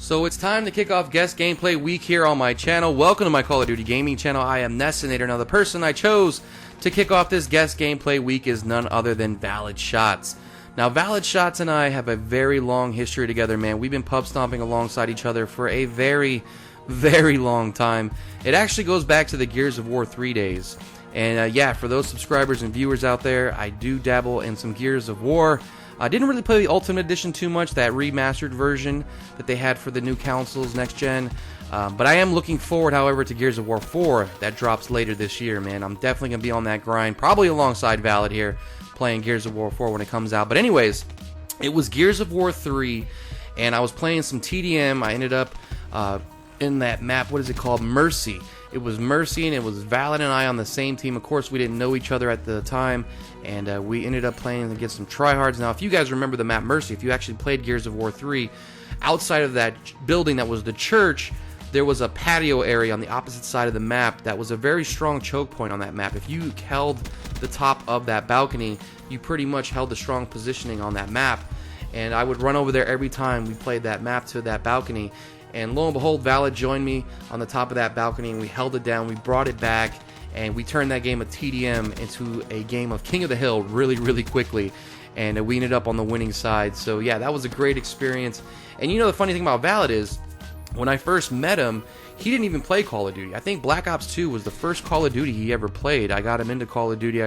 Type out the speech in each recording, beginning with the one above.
So it's time to kick off guest gameplay week here on my channel. Welcome to my Call of Duty gaming channel. I am Nessinator. Now the person I chose to kick off this guest gameplay week is none other than Valid SHOTz. Now Valid SHOTz and I have a very long history together, man. We've been pub stomping alongside each other for a very long time. It actually goes back to the Gears of War 3 days. And yeah, for those subscribers and viewers out there, I do dabble in some Gears of War. I didn't really play the Ultimate Edition too much, that remastered version that they had for the new consoles, next gen. But I am looking forward, however, to Gears of War 4 that drops later this year, man. I'm definitely going to be on that grind, probably alongside Valid here, playing Gears of War 4 when it comes out. But anyways, it was Gears of War 3, and I was playing some TDM. I ended up in that map, what is it called? Mercy. It was Mercy, and it was Valid and I on the same team. Of course, we didn't know each other at the time, and we ended up playing against some tryhards. Now, if you guys remember the map Mercy, if you actually played Gears of War 3, outside of that building that was the church, there was a patio area on the opposite side of the map that was a very strong choke point on that map. If you held the top of that balcony, you pretty much held the strong positioning on that map, and I would run over there every time we played that map to that balcony. And lo and behold, Valid joined me on the top of that balcony, and we held it down, we brought it back, and we turned that game of TDM into a game of King of the Hill really quickly, and we ended up on the winning side. So yeah, that was a great experience. And you know, the funny thing about Valid is, when I first met him, he didn't even play Call of Duty. I think Black Ops 2 was the first Call of Duty he ever played. I got him into Call of Duty.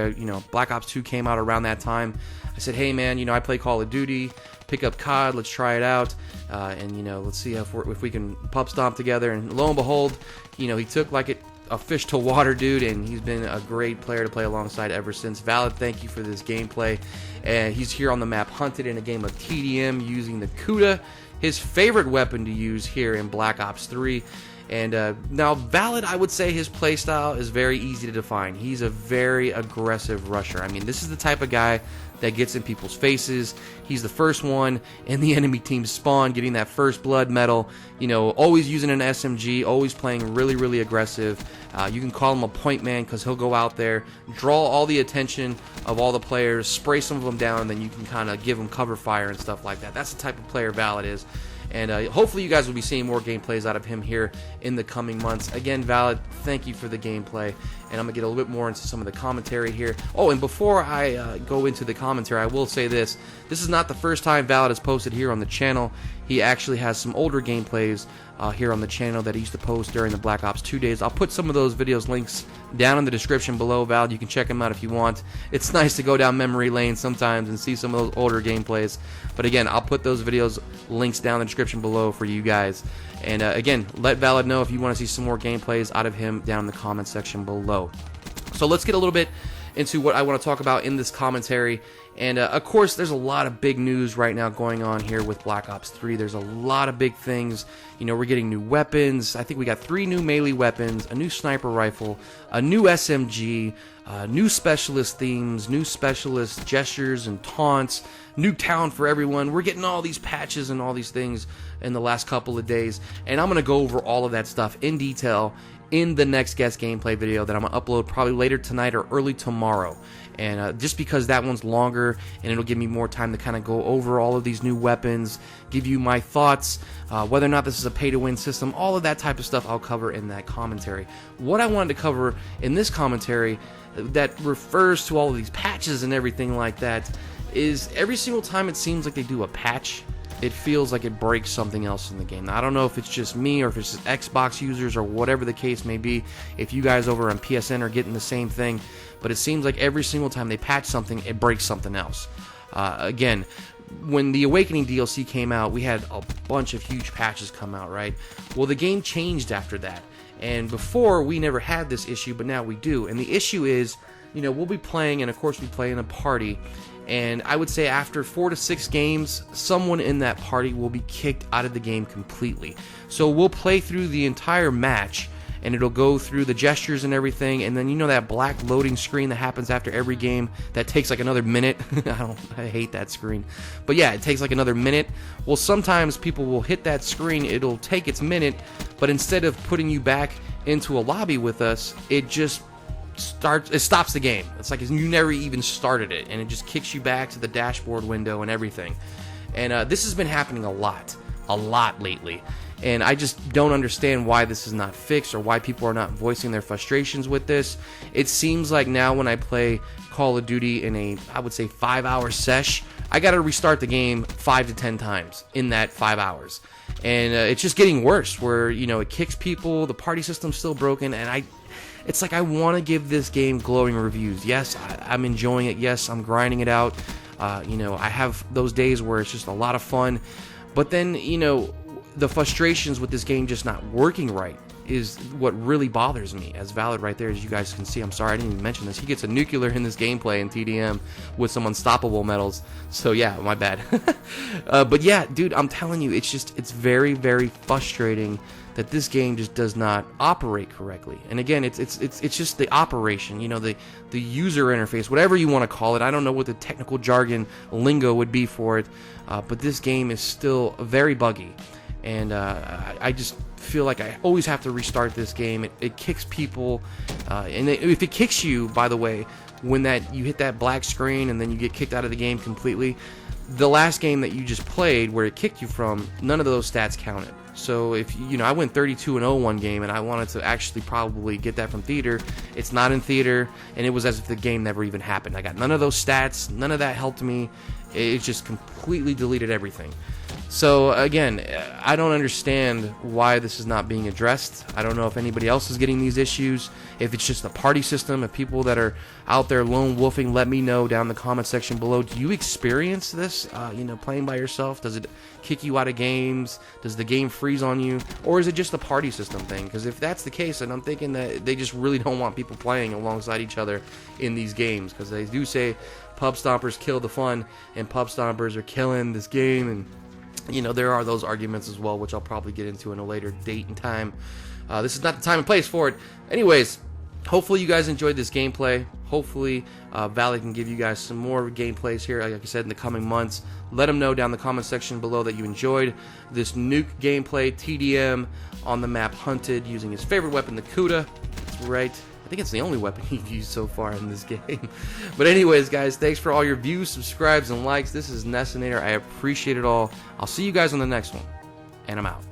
Black Ops 2 came out around that time. I said, hey man, I play Call of Duty. Pick up COD, let's try it out, and let's see if we can pub stomp together. And lo and behold, he took like a fish to water, dude, and he's been a great player to play alongside ever since. Valid, thank you for this gameplay. And he's here on the map, hunted in a game of TDM using the Kuda, his favorite weapon to use here in Black Ops 3. And now Valid, I would say his playstyle is very easy to define. He's a very aggressive rusher. I mean, this is the type of guy that gets in people's faces. He's the first one in the enemy team's spawn, getting that first blood medal. Always using an SMG, always playing really aggressive. You can call him a point man because he'll go out there, draw all the attention of all the players, spray some of them down, and then you can kind of give them cover fire and stuff like that. That's the type of player Valid is. And hopefully you guys will be seeing more gameplays out of him here in the coming months. Again, Valid, thank you for the gameplay. And I'm going to get a little bit more into some of the commentary here. Oh, and before I go into the commentary, I will say this. This is not the first time Valid has posted here on the channel. He actually has some older gameplays here on the channel that he used to post during the Black Ops 2 days. I'll put some of those videos links down in the description below, Valid. You can check them out if you want. It's nice to go down memory lane sometimes and see some of those older gameplays. But again, I'll put those videos links down in the description below for you guys. And again, let Valid know if you want to see some more gameplays out of him down in the comment section below. So let's get a little bit into what I want to talk about in this commentary. And of course, there's a lot of big news right now going on here with Black Ops 3. There's a lot of big things. We're getting new weapons. I think we got 3 new melee weapons, a new sniper rifle, a new SMG, new specialist themes, new specialist gestures and taunts, new town for everyone. We're getting all these patches and all these things in the last couple of days. And I'm going to go over all of that stuff in detail in the next guest gameplay video that I'm going to upload probably later tonight or early tomorrow. And just because that one's longer and it'll give me more time to kind of go over all of these new weapons, give you my thoughts, whether or not this is a pay-to-win system, all of that type of stuff I'll cover in that commentary. What I wanted to cover in this commentary that refers to all of these patches and everything like that is every single time it seems like they do a patch, it feels like it breaks something else in the game. Now, I don't know if it's just me or if it's just Xbox users or whatever the case may be, if you guys over on PSN are getting the same thing, but it seems like every single time they patch something, it breaks something else. Again, when the Awakening DLC came out, we had a bunch of huge patches come out, right? Well, the game changed after that. And before, we never had this issue, but now we do. And the issue is, we'll be playing, and of course we play in a party, and I would say after 4 to 6 games, someone in that party will be kicked out of the game completely. So we'll play through the entire match, and it'll go through the gestures and everything, and then that black loading screen that happens after every game that takes like another minute. I hate that screen. But yeah, it takes like another minute. Well, sometimes people will hit that screen, it'll take its minute, but instead of putting you back into a lobby with us, it just stops the game. It's like you never even started it, and it just kicks you back to the dashboard window and everything. And this has been happening a lot a lot lately. And I just don't understand why this is not fixed or why people are not voicing their frustrations with this. It seems like now when I play Call of Duty in a, I would say, 5-hour sesh, I got to restart the game 5 to 10 times in that 5 hours. And it's just getting worse where, you know, it kicks people, the party system's still broken, and it's like I want to give this game glowing reviews. Yes, I'm enjoying it. Yes, I'm grinding it out. You know, I have those days where it's just a lot of fun. But then, you know, the frustrations with this game just not working right is what really bothers me. As Valid right there, as you guys can see, I'm sorry I didn't even mention this, he gets a nuclear in this gameplay in TDM with some unstoppable medals, so yeah, my bad. But yeah, dude, I'm telling you, it's very, very frustrating that this game just does not operate correctly. And again, it's just the operation, you know, the user interface, whatever you want to call it. I don't know what the technical jargon lingo would be for it, but this game is still very buggy. And I just feel like I always have to restart this game. It kicks people, and if it kicks you, by the way, when you hit that black screen and then you get kicked out of the game completely, the last game that you just played where it kicked you from, none of those stats counted. So if you know, I went 32-0 one game, and I wanted to actually probably get that from theater. It's not in theater, and it was as if the game never even happened. I got none of those stats. None of that helped me. It just completely deleted everything. So again, I don't understand why this is not being addressed. I don't know if anybody else is getting these issues, if it's just the party system, if people that are out there lone wolfing, let me know down in the comment section below. Do you experience this, you know, playing by yourself? Does it kick you out of games? Does the game freeze on you? Or is it just a party system thing? Because if that's the case, then I'm thinking that they just really don't want people playing alongside each other in these games, because they do say pub stompers kill the fun, and pub stompers are killing this game, and you know, there are those arguments as well, which I'll probably get into in a later date and time. This is not the time and place for it. Anyways, hopefully you guys enjoyed this gameplay. Hopefully Valley can give you guys some more gameplays here, like I said, in the coming months. Let them know down in the comment section below that you enjoyed this nuke gameplay, TDM, on the map Hunted, using his favorite weapon, the Kuda. That's right. I think it's the only weapon you've used so far in this game. But anyways, guys, thanks for all your views, subscribes, and likes. This is Nessinator. I appreciate it all. I'll see you guys on the next one, and I'm out.